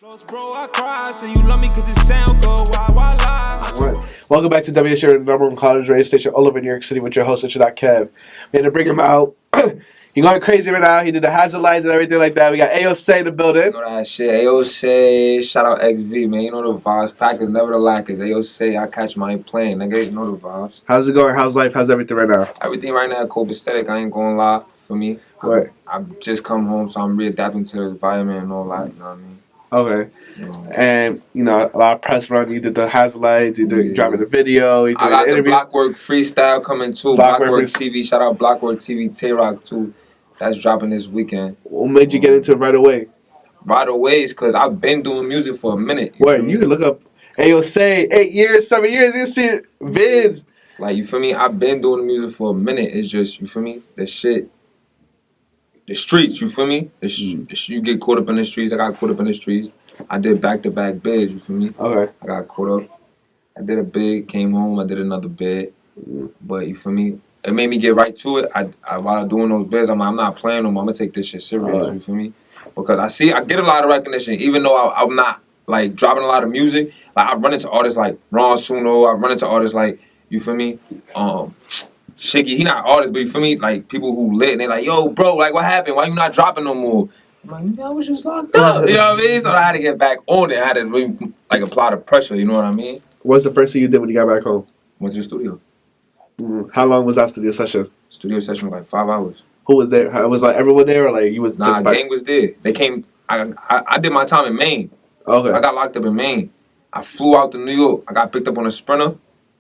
Bro, I cry, so you love me cause it sound good. Why lie? Right. Welcome back to WSU, the number one college radio station all over New York City with your host, Kev. We had to bring him out. He going crazy right now. He did the hazard lights and everything like that. We got AyoSay in the building. You know that shit. AyoSay, shout out XV, man. You know the vibes. Packers never the lackers. AyoSay, I catch my plane. Nigga, you know the vibes. How's it going? How's life? How's everything right now? Everything right now copacetic. I ain't gonna lie for me. Right. I've just come home, so I'm readapting to the environment and all that. You know what I mean? Okay. You know. And, you know, a lot of press run. You did the hazard lights. You did dropping the video. You did I got the the interview. Blockwork freestyle coming too. Blockwork TV. Shout out Blockwork TV. Tay-Rock too. That's dropping this weekend. What made you get into it right away? Right away is because I've been doing music for a minute. You can look up AyoSay 8 years, 7 years. You see vids. Like, you feel me? I've been doing music for a minute. It's just, you feel me? The shit. The streets, you feel me? You get caught up in the streets. I got caught up in the streets. I did back-to-back bids, you feel me? Okay. I got caught up. I did a bid, came home, I did another bid. But, you feel me? It made me get right to it. While doing those bids, I'm not playing no more. I'm going to take this shit serious, you feel me? Because I get a lot of recognition, even though I'm not, like, dropping a lot of music. Like, I run into artists like Ron Suno. I run into artists like, you feel me? Shiggy, he not an artist, but you feel me? Like, people who lit, and they like, yo, bro, like, what happened? Why you not dropping no more? I'm like, I was just locked up. You know what I mean? So I had to get back on it. I had to really, like, apply the pressure, you know what I mean? What's the first thing you did when you got back home? Went to the studio. How long was that studio session? Studio session was like 5 hours. Who was there? Was like everyone there, or like you was? Nah, just gang was there. They came. I did my time in Maine. Okay. I got locked up in Maine. I flew out to New York. I got picked up on a Sprinter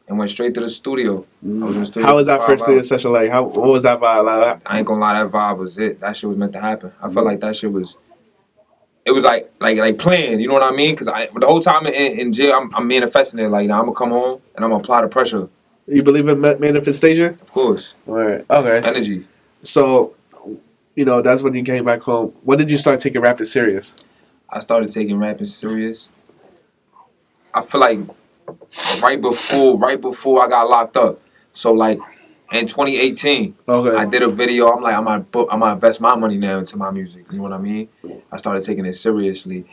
and went straight to the studio. I was in the studio. How was that first studio session like? What was that vibe like? I ain't gonna lie, that vibe was it. That shit was meant to happen. I felt like that shit was. It was like planned. You know what I mean? Because the whole time in jail, I'm manifesting it. Like, now I'm gonna come home and I'm gonna apply the pressure. You believe in manifestation? Of course. Right. Okay. Energy. So, you know, that's when you came back home. When did you start taking rapping serious? I started taking rapping serious. I feel like right before I got locked up. So like in 2018, I did a video. I'm like, I'm gonna invest my money now into my music. You know what I mean? I started taking it seriously,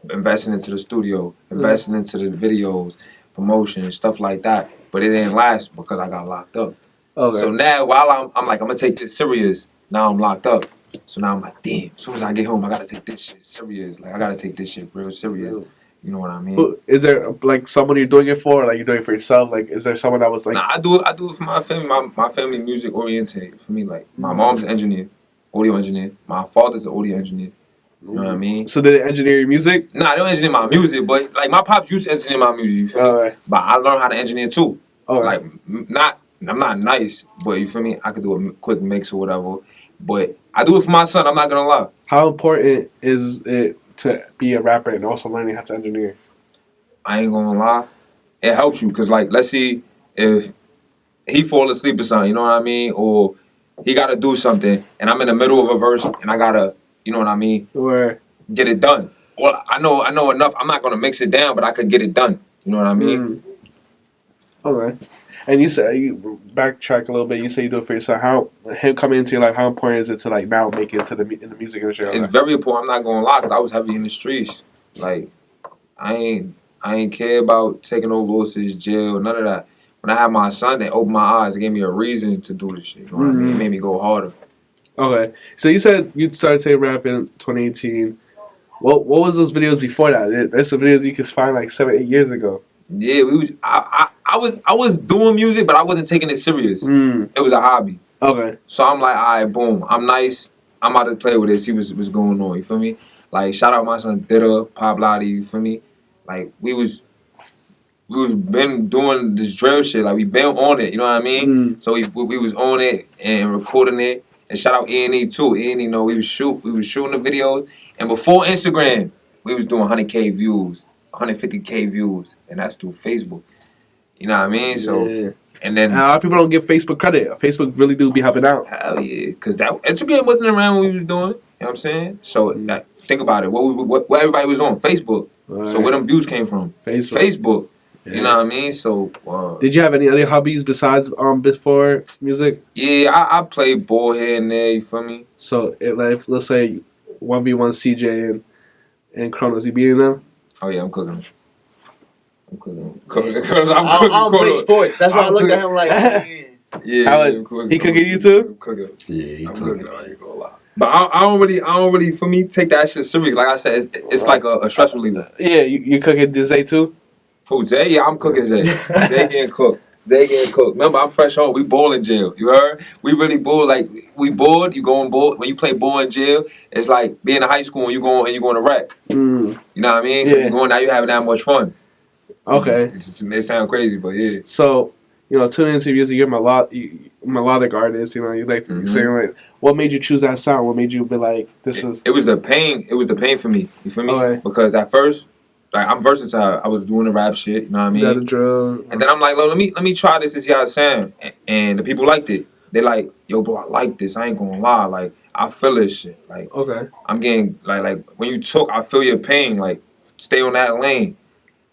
investing into the studio, investing into the videos, promotion, stuff like that. But it didn't last because I got locked up. Okay. So now, while I'm like, I'm gonna take this serious. Now I'm locked up. So now I'm like, damn. As soon as I get home, I gotta take this shit serious. Like, I gotta take this shit real serious. You know what I mean? Is there like someone you're doing it for? Or, like, you're doing it for yourself? Like, is there someone that was like? Nah, I do it for my family. My family music oriented for me. Like, my mom's an engineer, audio engineer. My father's an audio engineer. You know what I mean? So did they engineer your music? Nah, they don't engineer my music, but like my pops used to engineer my music. You feel me? Right. But I learned how to engineer too. Right. Like, I'm not nice, but you feel me? I could do a quick mix or whatever. But I do it for my son. I'm not gonna lie. How important is it to be a rapper and also learning how to engineer? I ain't gonna lie. It helps you because, like, let's see if he fall asleep or something. You know what I mean? Or he gotta do something, and I'm in the middle of a verse, and I gotta, you know what I mean? Where get it done. Well, I know enough. I'm not gonna mix it down, but I could get it done. You know what I mean? Okay. And you said, you backtrack a little bit. You say you do it for yourself. How him coming into your life? How important is it to like now make it to in the music industry? It's very important. I'm not gonna lie, because I was heavy in the streets. Like, I ain't care about taking no losses, jail, none of that. When I had my son, they opened my eyes. It gave me a reason to do this shit. You know what I mean? It made me go harder. Okay. So you said you started saying rap in 2018. What was those videos before that? That's the videos you could find like 7, 8 years ago. Yeah, I was doing music, but I wasn't taking it serious. It was a hobby. Okay. So I'm like, all right, boom. I'm nice. I'm about to play with it, see what's going on. You feel me? Like, shout out my son Ditta, Pop Lottie. You feel me? Like, we was been doing this drill shit. Like, we been on it. You know what I mean? So we was on it and recording it. And shout out E&E too. E&E, know we was shooting the videos. And before Instagram, we was doing 100K views, 150K views, and that's through Facebook. You know what I mean? So, and then a lot of people don't give Facebook credit. Facebook really do be helping out. Hell yeah, because that Instagram wasn't around when we was doing it. You know what I'm saying? So think about it. What everybody was on Facebook. Right. So where them views came from? Facebook. Yeah. You know what I mean? So did you have any other hobbies besides before music? Yeah, I play ball here and there. You feel me? So like, let's say 1v1 CJ And Kronos, you beating them? Oh yeah, I'm cooking them. I'm cooking. I don't play sports. That's why I looked at him like. I'm He cooking you too? I'm cooking. Yeah, I'm cooking. I ain't gonna lie. But I don't really, for me, take that shit serious. Like I said, it's like a stress reliever. Yeah, you cooking Zay too? Who, Zay? Yeah, I'm cooking Zay. Zay getting cooked. Remember, I'm fresh home. We ball in jail. You heard? We really ball. Like, we bored. You going ball. When you play ball in jail, it's like being in high school and you going to rec. Mm. You know what I mean? So Yeah. you going now, you having that much fun. Okay. It sounds crazy, but yeah. So, tuning into music, you're melodic artist. You like to sing. Like, what made you choose that sound? What made you be like, this is? It was the pain. It was the pain for me. You feel me? Okay. Because at first, like, I'm versatile. I was doing the rap shit. You know what I mean? Got a drill. And then I'm like, let me try this and see how it sound. And the people liked it. They like, yo, bro, I like this. I ain't gonna lie. Like, I feel this shit. Like, Okay. I'm getting like when you talk, I feel your pain. Like, stay on that lane.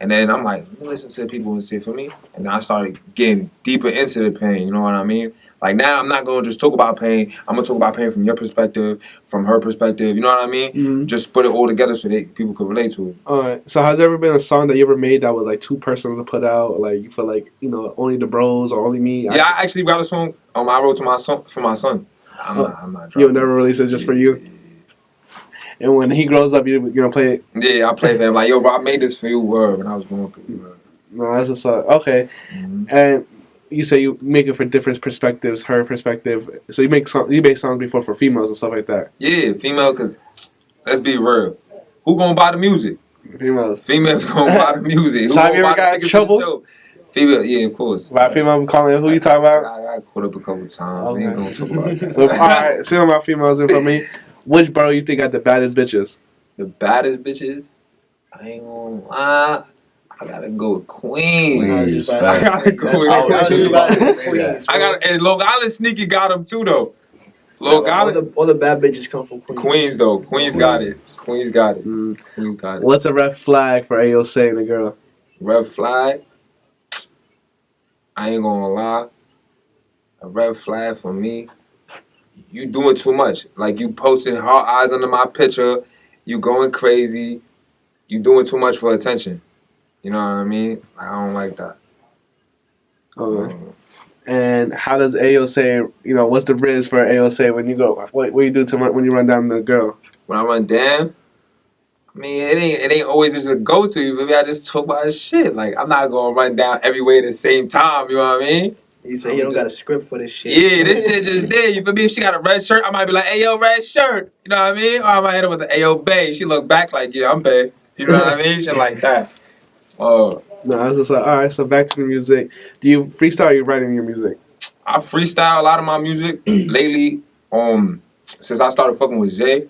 And then I'm like, let me listen to the people and see it for me. And then I started getting deeper into the pain. You know what I mean? Like, now I'm not going to just talk about pain. I'm going to talk about pain from your perspective, from her perspective. You know what I mean? Mm-hmm. Just put it all together so people could relate to it. All right. So has there ever been a song that you ever made that was like too personal to put out? Like, you feel like, only the bros or only me? Yeah, I actually wrote a song I wrote to my son for my son. I'm not You'll never release it just for you? Yeah. And when he grows up, you're going to play it? Yeah, I play for him. Like, yo, bro, I made this for you, word, when I was going through it. No, that's a song. Okay. Mm-hmm. And you say you make it for different perspectives, her perspective. So you make songs before for females and stuff like that? Yeah, female, because let's be real. Who gonna buy the music? Females. Females gonna buy the music. Who So have gonna you ever buy the got in tickets to the trouble? show? Female, yeah, of course. By female, I'm calling who you talking about? I got caught up a couple times. Okay. We ain't gonna talk about that. So, all right, speaking about females and for me, which borough you think got the baddest bitches? The baddest bitches? I ain't gonna lie. I gotta go with Queens. Queens. I gotta go with Queens. I got and Long Island sneaky got them too though. Long Island, All the bad bitches come from Queens. Queens though. Queens got it. Queens got it. Queens got it. What's a red flag for AyoSay and a girl? Red flag? I ain't gonna lie. A red flag for me. You doing too much. Like, you posting hard eyes under my picture. You going crazy. You doing too much for attention. You know what I mean? I don't like that. Okay. And how does AyoSay, what's the riz for AyoSay when you go, what you do when you run down the girl? When I run down, I mean, it ain't always just a go-to. Maybe I just talk about shit. Like, I'm not gonna run down everywhere at the same time. You know what I mean? You say he don't got a script for this shit. Yeah, this shit just there. You feel me? If she got a red shirt, I might be like, "Hey, yo, red shirt." You know what I mean? Or I might hit her with the "Ayo, bae." She look back like, "Yeah, I'm bae." You know what I mean? Shit like that. Oh. No, I was just like, all right, so back to the music. Do you freestyle or you writing your music? I freestyle a lot of my music lately. Since I started fucking with Zay,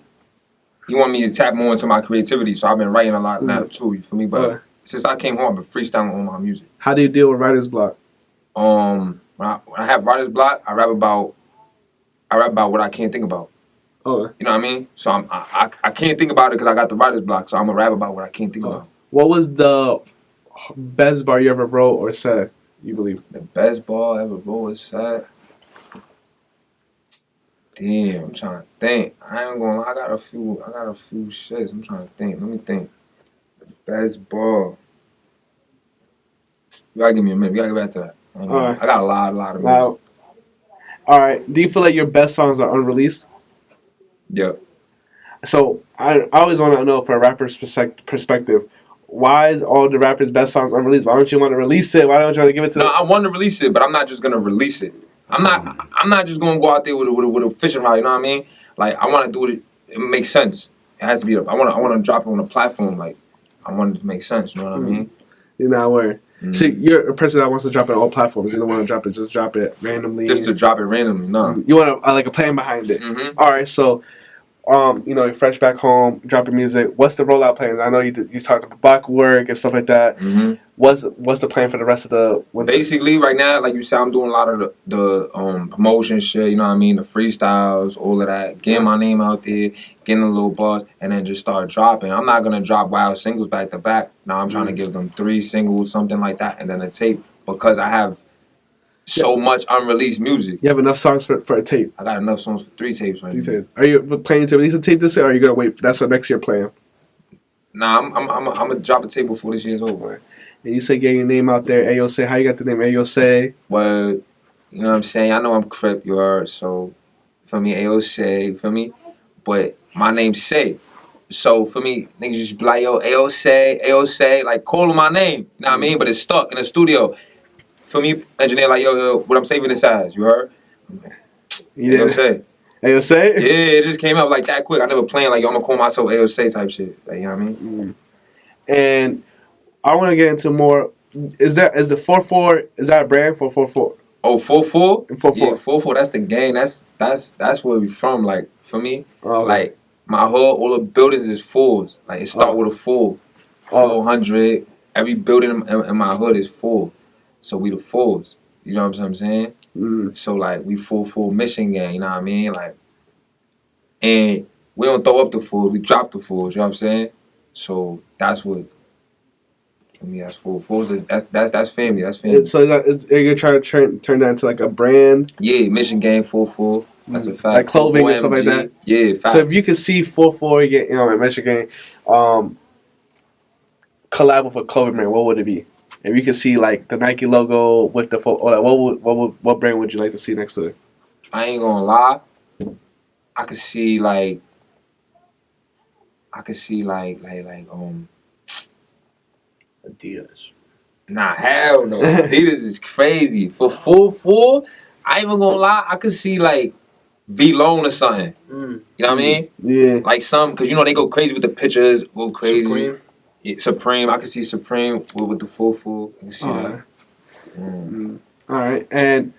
he want me to tap more into my creativity, so I've been writing a lot now too. You feel me? But since I came home, I've been freestyling on my music. How do you deal with writer's block? When I have writer's block, I rap about what I can't think about. Oh. You know what I mean? So I can't think about it because I got the writer's block. So I'm gonna rap about what I can't think about. What was the best bar you ever wrote or said? You believe? The best bar I ever wrote was said. Damn, I'm trying to think. I ain't gonna lie. I got a few shits. I'm trying to think. Let me think. The best bar. You gotta give me a minute. We gotta get back to that. I got a lot of music. Now, all right. Do you feel like your best songs are unreleased? Yep. So I always want to know, from a rapper's perspective, why is all the rappers' best songs unreleased? Why don't you want to release it? Why don't you want to give it to? No, I want to release it, but I'm not just gonna release it. I'm not just gonna go out there with a fishing rod. You know what I mean? Like, I want to do it. It makes sense. It has to be. I want to drop it on a platform. Like, I want it to make sense. You know what I mean? You're not worried. So you're a person that wants to drop it on all platforms. You don't want to drop it, just drop it randomly. Just to drop it randomly, no. You want like a plan behind it. Mm-hmm. All right, so you're fresh back home, dropping music. What's the rollout plan? I know you talked about block work and stuff like that. Mm-hmm. What's the plan for the rest of the winter? Basically, right now, like you said, I'm doing a lot of the promotion shit. You know what I mean? The freestyles, all of that. Getting my name out there, getting a little buzz, and then just start dropping. I'm not gonna drop wild singles back to back. Now I'm trying to give them 3 singles, something like that, and then a tape, because I have so much unreleased music. You have enough songs for a tape. I got enough songs for 3 tapes right now. 3 tapes. Are you planning to release a tape this year, or are you gonna wait? That's what next year plan. Nah, I'm gonna drop a tape before this year's over. And you say getting your name out there, AyoSay. How you got the name AyoSay? Well, you know what I'm saying? I know I'm Crip, you heard, so for me, AyoSay, for me. But my name's Say. So for me, niggas just be like, yo, AyoSay, like calling my name. You know what I mean? But it's stuck in the studio. For me, engineer, like, yo, what I'm saving this as, you heard? Yeah. AyoSay. AyoSay? Yeah, it just came out like that quick. I never planned like, yo, I'm gonna call myself AyoSay type shit. Like, you know what I mean? And I want to get into more. Is the 4-4? Is that a brand for 4-4? Oh, 4-4? 4-4. Yeah, 4-4, that's the gang. That's where we from. Like, for me, Oh, okay. like, my whole, all the buildings is fours. Like, it start with a 4. 400. Every building in my hood is 4. So we the 4s. You know what I'm saying? So, like, we 4-4 mission gang, you know what I mean? Like, and we don't throw up the 4s, we drop the 4s, you know what I'm saying? So, that's what, for me, that's 4-4s. That's family, that's family. So you're trying to turn that into like a brand? Yeah, mission gang 4-4. That's a fact. Like clothing 4-4 and stuff like that? Yeah, facts. So if you could see 4-4, at Michigan, collab with a clothing brand, what would it be? If you could see like the Nike logo with the what brand would you like to see next to it? I ain't gonna lie. I could see like Adidas. Nah, hell no. Adidas is crazy. For 4-4, I ain't even gonna lie, I could see like V-Lone or something. You know what I mean? Yeah. Like some, cause you know they go crazy with the pictures, go crazy. Supreme. Yeah, Supreme. I could see Supreme with the 4-4. I can see that. All right, and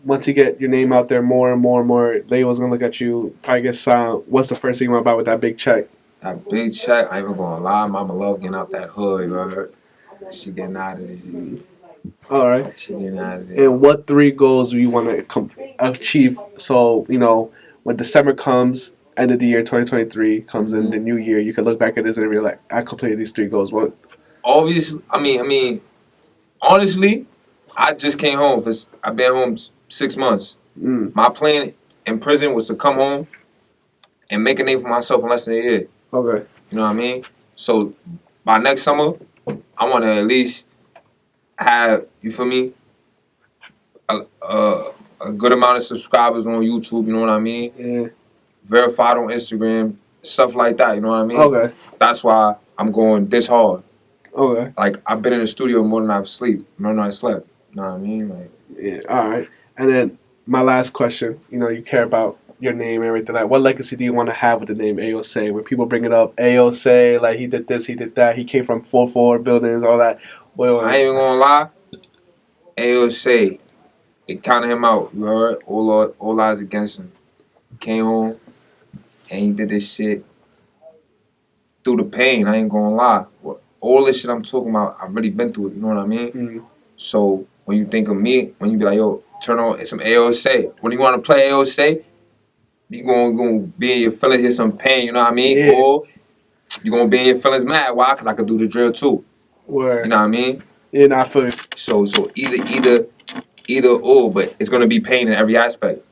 once you get your name out there more and more and more, labels gonna look at you. Probably get signed. What's the first thing you want to buy with that big check? That big check, I ain't even gonna lie. Mama love getting out that hood, you heard? She getting out of there. All right. She getting out of there. And what 3 goals do you want to achieve? So when December comes, end of the year 2023 comes in the new year, you can look back at this and be like, I completed these 3 goals. What? Obviously, I mean, honestly, I just came home. I've been home 6 months. My plan in prison was to come home and make a name for myself in less than a year. Okay. You know what I mean? So by next summer, I want to at least have, you feel me, a good amount of subscribers on YouTube, you know what I mean? Yeah. Verified on Instagram, stuff like that, you know what I mean? Okay. That's why I'm going this hard. Okay. Like, I've been in the studio more than I've more than I slept. You know what I mean? Like, yeah. All right. And then my last question, you care about your name and everything. Like, what legacy do you want to have with the name AyoSay? When people bring it up, AyoSay, like he did this, he did that, he came from 4-4 buildings, all that. Well, I ain't even gonna lie. AyoSay, it counted him out. You heard? All odds against him. Came home and he did this shit through the pain. I ain't gonna lie. All this shit I'm talking about, I've really been through it. You know what I mean? So when you think of me, when you be like, yo, turn on some AyoSay. When you want to play AyoSay, you gonna be in your feelings, hear some pain. You know what I mean? Yeah. Or you gonna be in your feelings mad. Why? Cause I could do the drill too. Word. You know what I mean? Yeah, not for you. So either or, but it's gonna be pain in every aspect.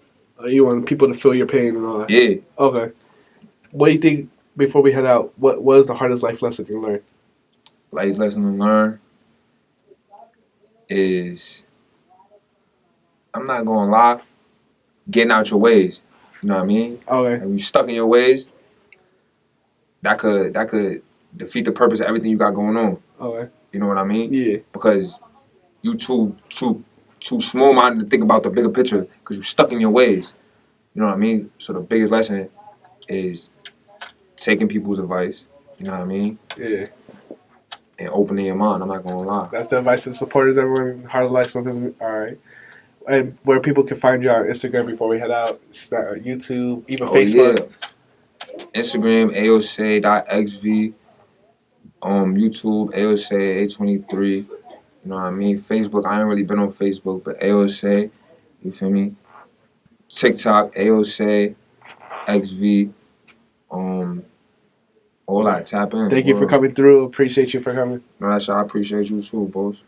You want people to feel your pain and all that. Yeah. Okay. What do you think, before we head out, what is the hardest life lesson you learned? Life lesson to learn is, I'm not gonna lie, getting out your ways. You know what I mean? Okay. Like when you stuck in your ways, that could defeat the purpose of everything you got going on. Okay. You know what I mean? Yeah. Because you too small minded to think about the bigger picture because you stuck in your ways. You know what I mean? So the biggest lesson is taking people's advice. You know what I mean? Yeah. And opening your mind. I'm not gonna lie. That's the advice to supporters, everyone. Hard life, something. All right. And where people can find you on Instagram before we head out, YouTube, even Facebook. Yeah. Instagram, AyoSay.xv. YouTube, AyoSay A23. You know what I mean? Facebook, I ain't really been on Facebook, but AyoSay, you feel me? TikTok, AyoSay, XV. All that, tap in. Thank you for coming through. Appreciate you for coming. No, I appreciate you too, boss.